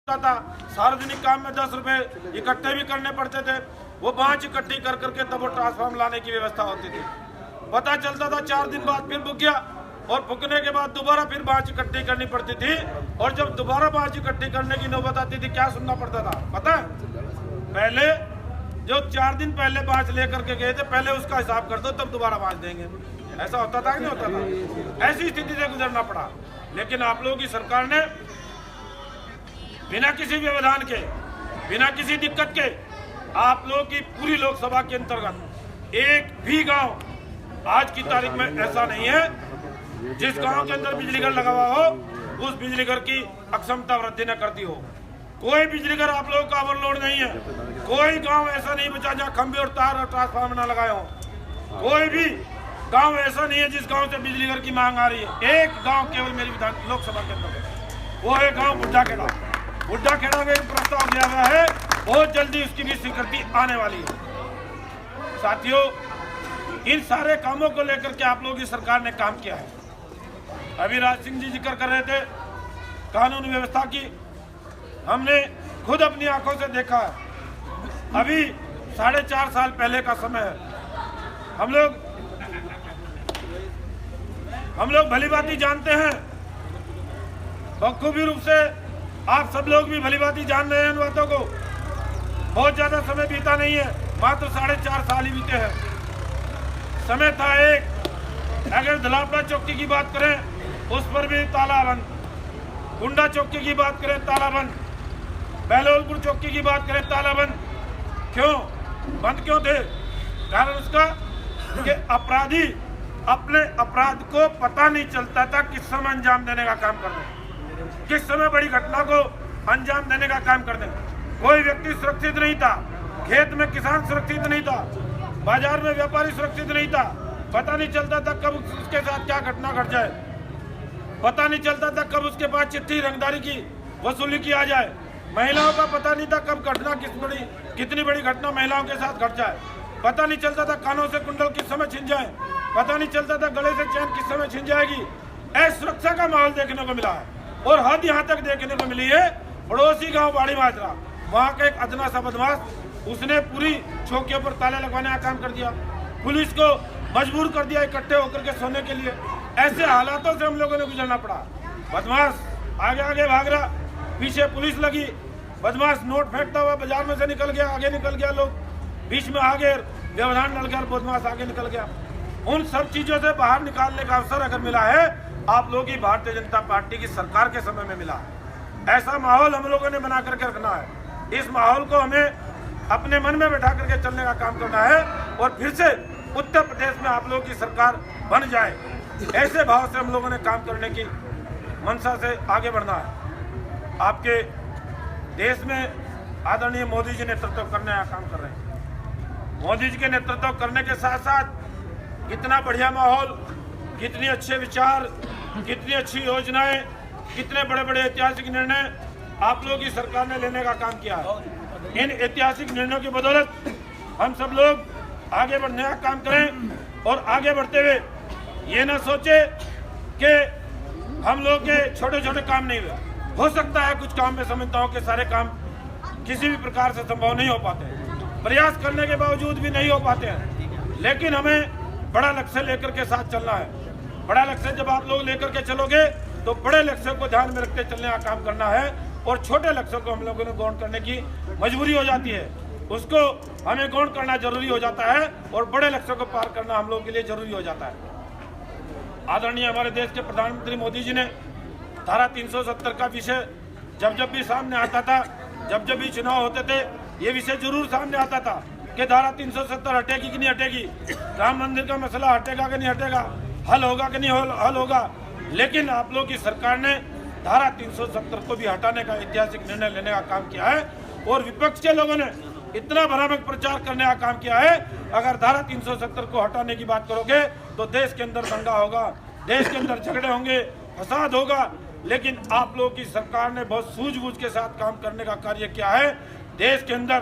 था। सार्वजनिक काम में 10 रुपए इकट्ठे भी करने पड़ते थे। वो बाँच इकट्ठी कर करके तब वो ट्रांसफार्म लाने की व्यवस्था होती थी। पता चलता था 4 दिन बाद फिर बुक गया और बुकने के बाद दोबारा फिर बाँच इकट्ठी करनी पड़ती थी। और जब दोबारा बाँच इकट्ठी करने की नौबत आती थी क्या सुनना पड़ता था पता है? पहले जो 4 दिन पहले बाँच लेकर के गए थे पहले उसका हिसाब कर दो तब दोबारा बाँच देंगे। ऐसा होता था कि नहीं होता था? ऐसी स्थिति से गुजरना पड़ा। लेकिन आप लोगों की सरकार ने बिना किसी व्यवधान के, बिना किसी दिक्कत के, आप लोगों की पूरी लोकसभा के अंतर्गत एक भी गांव आज की तारीख में ऐसा नहीं है जिस गांव के अंदर बिजली घर लगा हुआ हो उस बिजली घर की अक्षमता वृद्धि न करती हो। कोई बिजली घर आप लोगों का ओवरलोड नहीं है। कोई गांव ऐसा नहीं बचा जहाँ खंभे और तार और ट्रांसफार्मर न लगाए हो। कोई भी गांव ऐसा नहीं है जिस गांव से बिजली घर की मांग आ रही है। एक गांव केवल मेरी विधान लोकसभा के अंदर, वो है गांव बुड्ढाखेड़ा। बुड्ढाखेड़ा में प्रस्ताव दिया गया है, बहुत जल्दी उसकी भी स्वीकृति आने वाली है। साथियों, इन सारे कामों को लेकर के आप लोगों की सरकार ने काम किया है। अभी राज सिंह जी जिक्र कर रहे थे कानून व्यवस्था की, हमने खुद अपनी आंखों से देखा है। अभी 4.5 साल पहले का समय है। हम लोग भलीभांति जानते हैं, बखूबी रूप से आप सब लोग भी भलीभांति जान रहे हैं इन बातों को। बहुत ज्यादा समय बीता नहीं है, मात्र 4.5 साल ही बीते हैं। समय था एक, अगर धलापड़ा चौकी की बात करें उस पर भी ताला बंद, गुंडा चौकी की बात करें ताला बंद, बहलोलपुर चौकी की बात करें ताला बंद। क्यों बंद क्यों थे? कारण उसका कि अपराधी अपने अपराध को पता नहीं चलता था किस समय अंजाम देने का काम कर रहे, किस समय बड़ी घटना को अंजाम देने का काम कर दें। कोई व्यक्ति सुरक्षित नहीं था, खेत में किसान सुरक्षित नहीं था, बाजार में व्यापारी सुरक्षित नहीं था। पता नहीं चलता था कब उसके साथ क्या घटना घट जाए, पता नहीं चलता था कब उसके पास चिट्ठी रंगदारी की वसूली की आ जाए। महिलाओं का पता नहीं था कब घटना कितनी बड़ी घटना महिलाओं के साथ घट जाए। पता नहीं चलता था कानों से कुंडल किस समय छिन जाए, पता नहीं चलता था गले से चैन किस समय छिन जाएगी। असुरक्षा का माहौल देखने को मिला है। और हद यहाँ तक देखने को मिली है, पड़ोसी गांव बाड़ी माजरा, वहाँ का एक अदना सा बदमाश, उसने पूरी चौकियों पर ताले लगवाने का काम कर दिया। पुलिस को मजबूर कर दिया इकट्ठे होकर के सोने के लिए। ऐसे हालातों से हम लोगों ने गुजरना पड़ा। बदमाश आगे आगे भाग रहा, पीछे पुलिस लगी। बदमाश नोट फेंकता हुआ बाजार में से निकल गया, आगे निकल गया, लोग बीच में आगे व्यवधान डल गया, बदमाश आगे निकल गया। उन सब चीजों से बाहर निकालने का अवसर अगर मिला है आप लोगों की भारतीय जनता पार्टी की सरकार के समय में मिला है। ऐसा माहौल हम लोगों ने बना करके रखना है। इस माहौल को हमें अपने मन में बैठा करके चलने का काम करना है और फिर से उत्तर प्रदेश में आप लोगों की सरकार बन जाए। ऐसे भाव से हम लोगों ने काम करने की मंशा से आगे बढ़ना है। आपके देश में आदरणीय मोदी जी नेतृत्व करने का काम कर रहे हैं। मोदी जी के नेतृत्व करने के साथ साथ कितना बढ़िया माहौल, कितनी अच्छे विचार, कितनी अच्छी योजनाएं, कितने बड़े बड़े ऐतिहासिक निर्णय आप लोगों की सरकार ने लेने का काम किया है। इन ऐतिहासिक निर्णयों की बदौलत हम सब लोग आगे बढ़ने का काम करें और आगे बढ़ते हुए ये ना सोचे कि हम लोग के छोटे छोटे काम नहीं हुए। हो सकता है कुछ काम में समझता हूँ कि सारे काम किसी भी प्रकार से संभव नहीं हो पाते, प्रयास करने के बावजूद भी नहीं हो पाते हैं। लेकिन हमें बड़ा लक्ष्य लेकर के साथ चलना है। बड़ा लक्ष्य जब आप लोग लेकर के चलोगे तो बड़े लक्ष्य को ध्यान में रखते चलने का काम करना है और छोटे लक्ष्यों को हम लोगों ने गौण करने की मजबूरी हो जाती है। उसको हमें गौण करना जरूरी हो जाता है और बड़े लक्ष्यों को पार करना हम लोगों के लिए जरूरी हो जाता है। आदरणीय हमारे देश के प्रधानमंत्री मोदी जी ने धारा 370 का विषय जब भी सामने आता था, जब भी चुनाव होते थे, ये विषय जरूर सामने आता था कि धारा 370 हटेगी कि नहीं हटेगी, राम मंदिर का मसला हटेगा कि नहीं हटेगा, हल होगा कि नहीं हल होगा। लेकिन आप लोगों की सरकार ने धारा 370 को भी हटाने का ऐतिहासिक निर्णय लेने का काम किया है और विपक्ष के लोगों ने इतना भयानक प्रचार करने का काम किया है। अगर धारा 370 को हटाने की बात करोगे तो देश के अंदर दंगा होगा, देश के अंदर झगड़े होंगे, फसाद होगा। लेकिन आप लोगों की सरकार ने बहुत सूझबूझ के साथ काम करने का कार्य किया है। देश के अंदर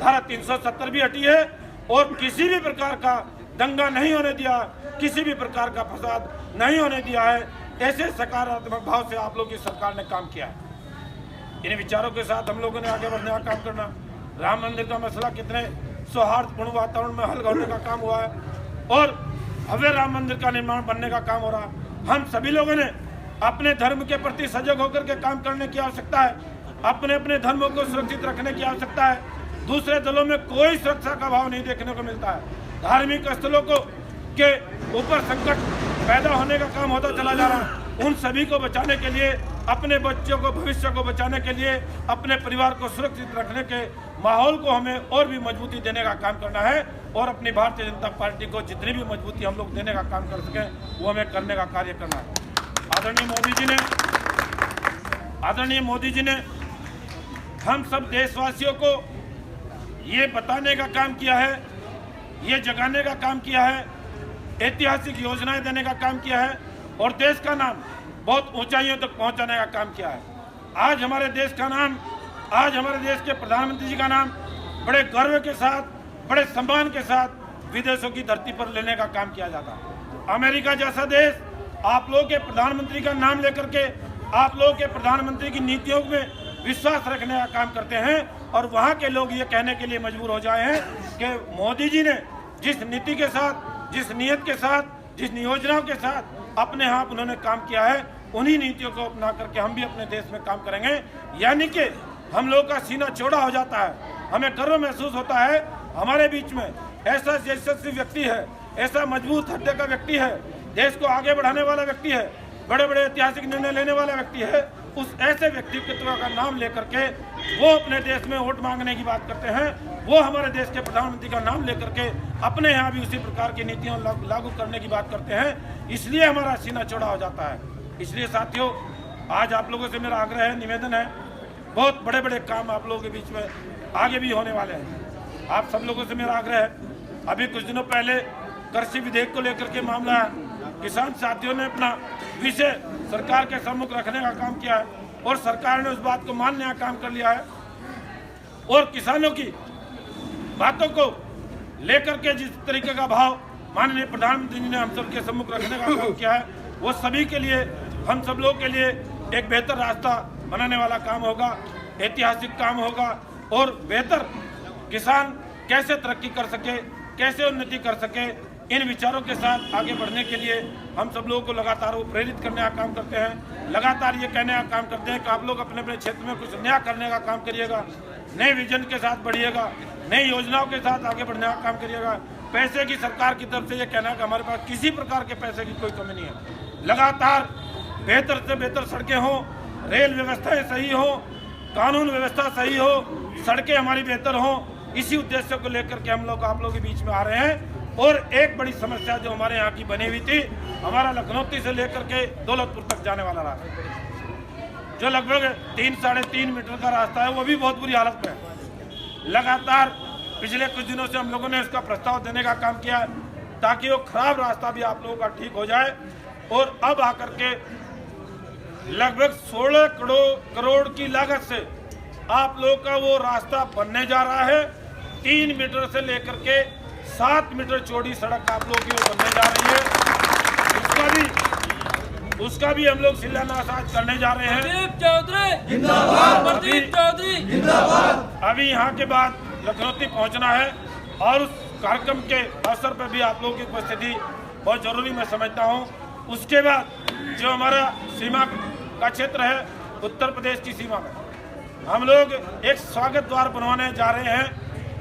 धारा 370 भी हटी है और किसी भी प्रकार का दंगा नहीं होने दिया, किसी भी प्रकार का फसाद नहीं होने दिया है। ऐसे सकारात्मक भाव से आप लोगों की सरकार ने काम किया है। इन विचारों के साथ हम लोगों ने आगे बढ़ने का काम करना। राम मंदिर का मसला कितने सौहार्दपूर्ण वातावरण में हल करने का काम हुआ है और भव्य राम मंदिर का निर्माण बनने का काम हो रहा है। हम सभी लोगों ने अपने धर्म के प्रति सजग होकर के काम करने की आवश्यकता है। अपने अपने धर्मों को सुरक्षित रखने की आवश्यकता है। दूसरे दलों में कोई सुरक्षा का भाव नहीं देखने को मिलता है। धार्मिक स्थलों को के ऊपर संकट पैदा होने का काम होता चला जा रहा है। उन सभी को बचाने के लिए, अपने बच्चों को, भविष्य को बचाने के लिए, अपने परिवार को सुरक्षित रखने के माहौल को हमें और भी मजबूती देने का काम करना है और अपनी भारतीय जनता पार्टी को जितनी भी मजबूती हम लोग देने का काम कर सकें वो हमें करने का कार्य करना है। आदरणीय मोदी जी ने हम सब देशवासियों को ये बताने का काम किया है, ये जगाने का काम किया है, ऐतिहासिक योजनाएं देने का काम किया है और देश का नाम बहुत ऊंचाइयों तक पहुंचाने का काम किया है। आज हमारे देश का नाम, आज हमारे देश के प्रधानमंत्री जी का नाम बड़े गर्व के साथ, बड़े सम्मान के साथ विदेशों की धरती पर लेने का काम किया जाता है। अमेरिका जैसा देश आप लोगों के प्रधानमंत्री का नाम लेकर के आप लोगों के प्रधानमंत्री की नीतियों में विश्वास रखने का काम करते हैं और वहाँ के लोग ये कहने के लिए मजबूर हो जाए हैं कि मोदी जी ने जिस नीति के साथ, जिस नीयत के साथ, जिस योजनाओं के साथ अपने यहाँ उन्होंने काम किया है, उन्हीं नीतियों को अपना करके हम भी अपने देश में काम करेंगे। यानी कि हम लोग का सीना चौड़ा हो जाता है, हमें गर्व महसूस होता है हमारे बीच में ऐसा यशस्वी व्यक्ति है, ऐसा मजबूत हृदय का व्यक्ति है, देश को आगे बढ़ाने वाला व्यक्ति है, बड़े बड़े ऐतिहासिक निर्णय लेने वाला व्यक्ति है। उस ऐसे व्यक्तित्व का नाम लेकर के वो अपने देश में वोट मांगने की बात करते हैं, वो हमारे देश के प्रधानमंत्री का नाम लेकर के अपने यहाँ भी उसी प्रकार की नीतियों लागू करने की बात करते हैं। इसलिए हमारा सीना चौड़ा हो जाता है। इसलिए साथियों, आज आप लोगों से मेरा आग्रह है, निवेदन है, बहुत बड़े बड़े काम आप लोगों के बीच में आगे भी होने वाले हैं। आप सब लोगों से मेरा आग्रह है, अभी कुछ दिनों पहले कृषि विधेयक को लेकर के मामला है, किसान साथियों ने अपना विषय सरकार के सम्मुख रखने का काम किया है और सरकार ने उस बात को मानने का काम कर लिया है और किसानों की बातों को लेकर के जिस तरीके का भाव माननीय प्रधानमंत्री जी ने हम सब के सम्मुख रखने का काम किया है, वो सभी के लिए, हम सब लोग के लिए एक बेहतर रास्ता बनाने वाला काम होगा, ऐतिहासिक काम होगा और बेहतर किसान कैसे तरक्की कर सके, कैसे उन्नति कर सके, इन विचारों के साथ आगे बढ़ने के लिए हम सब लोगों को लगातार वो प्रेरित करने का काम करते हैं। लगातार ये कहने का काम करते हैं कि आप लोग अपने अपने क्षेत्र में कुछ नया करने का काम करिएगा, नए विजन के साथ बढ़िएगा, नई योजनाओं के साथ आगे बढ़ने का काम करिएगा। पैसे की सरकार की तरफ से ये कहना है कि हमारे पास किसी प्रकार के पैसे की कोई कमी नहीं है। लगातार बेहतर से बेहतर सड़कें हों, रेल व्यवस्थाएं सही हो, कानून व्यवस्था सही हो, सड़कें हमारी बेहतर हों, इसी उद्देश्य को लेकर के हम लोग आप लोगों के बीच में आ रहे हैं। और एक बड़ी समस्या जो हमारे यहाँ की बनी हुई थी, हमारा लखनऊ से लेकर के दौलतपुर तक जाने वाला रास्ता जो लगभग 3-3.5 मीटर का रास्ता है, वो भी बहुत बुरी हालत में है। लगातार पिछले कुछ दिनों से हम लोगों ने इसका प्रस्ताव देने का काम किया ताकि वो खराब रास्ता भी आप लोगों का ठीक हो जाए। और अब आकर के लगभग 16 करोड़ की लागत से आप लोगों का वो रास्ता बनने जा रहा है। 3 मीटर से लेकर के 7 मीटर चौड़ी सड़क आप लोगों की बनने जा रही है। उसका भी हम लोग शिलान्यास आज करने जा रहे हैं। अभी यहाँ के बाद लखनऊ पहुँचना है और उस कार्यक्रम के अवसर पर भी आप लोगों की उपस्थिति बहुत जरूरी मैं समझता हूँ। उसके बाद जो हमारा सीमा का क्षेत्र है, उत्तर प्रदेश की सीमा में हम लोग एक स्वागत द्वार बनवाने जा रहे हैं,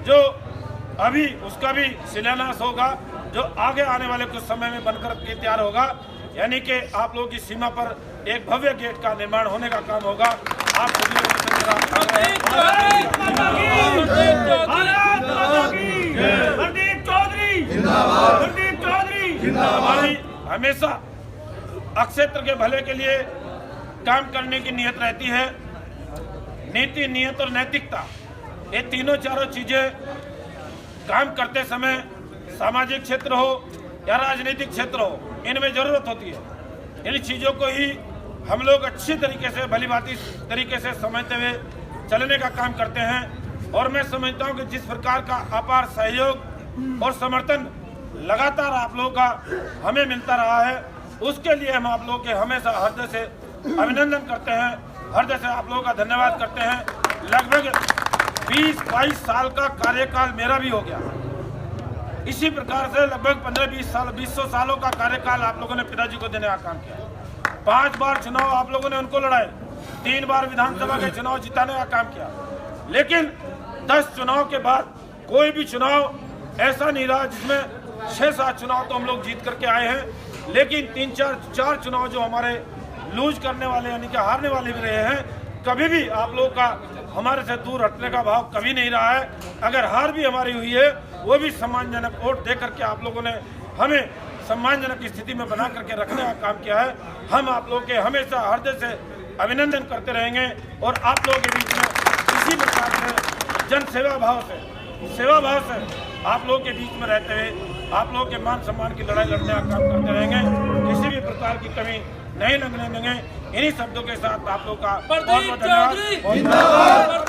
जो अभी उसका भी शिलान्यास होगा, जो आगे आने वाले कुछ समय में बनकर के तैयार होगा। यानी कि आप लोगों की सीमा पर एक भव्य गेट का निर्माण होने का काम होगा। आप सभी लोगों से हमारी हमेशा अक्षेत्र के भले के लिए काम करने की नियत रहती है। नीति, नियत और नैतिकता, ये तीनों चारों चीजें काम करते समय सामाजिक क्षेत्र हो या राजनीतिक क्षेत्र हो, इनमें जरूरत होती है। इन चीज़ों को ही हम लोग अच्छी तरीके से, भलीभांति तरीके से समझते हुए चलने का काम करते हैं। और मैं समझता हूं कि जिस प्रकार का अपार सहयोग और समर्थन लगातार आप लोगों का हमें मिलता रहा है, उसके लिए हम आप लोगों के हमेशा हृदय से अभिनंदन करते हैं हृदय से आप लोगों का धन्यवाद करते हैं। लगभग 20-22 साल का कार्यकाल मेरा भी हो गया। इसी प्रकार से लगभग 15-20 सालों का कार्यकाल आप लोगों ने पिताजी को देने का काम किया। 5 बार चुनाव आप लोगों ने उनको लड़ाए, 3 बार विधानसभा के चुनाव जिताने का काम किया। लेकिन 10 चुनाव के बाद कोई भी चुनाव ऐसा नहीं रहा जिसमें 6-7 चुनाव तो हम लोग जीत करके आए हैं, लेकिन 3-4 चुनाव जो हमारे लूज करने वाले यानी कि हारने वाले भी रहे हैं, कभी भी आप लोगों का हमारे से दूर हटने का भाव कभी नहीं रहा है। अगर हार भी हमारी हुई है वो भी सम्मानजनक वोट दे करके आप लोगों ने हमें सम्मानजनक स्थिति में बना करके रखने का काम किया है। हम आप लोगों के हमेशा हृदय से अभिनंदन करते रहेंगे और आप लोगों के बीच में इसी प्रकार से जन सेवा भाव से आप लोगों के बीच में रहते हुए आप लोगों के मान सम्मान की लड़ाई लड़ने का काम करते रहेंगे। किसी भी प्रकार की कमी नहीं लगने देंगे। इन्हीं शब्दों के साथ आप लोग का बहुत बहुत धन्यवाद।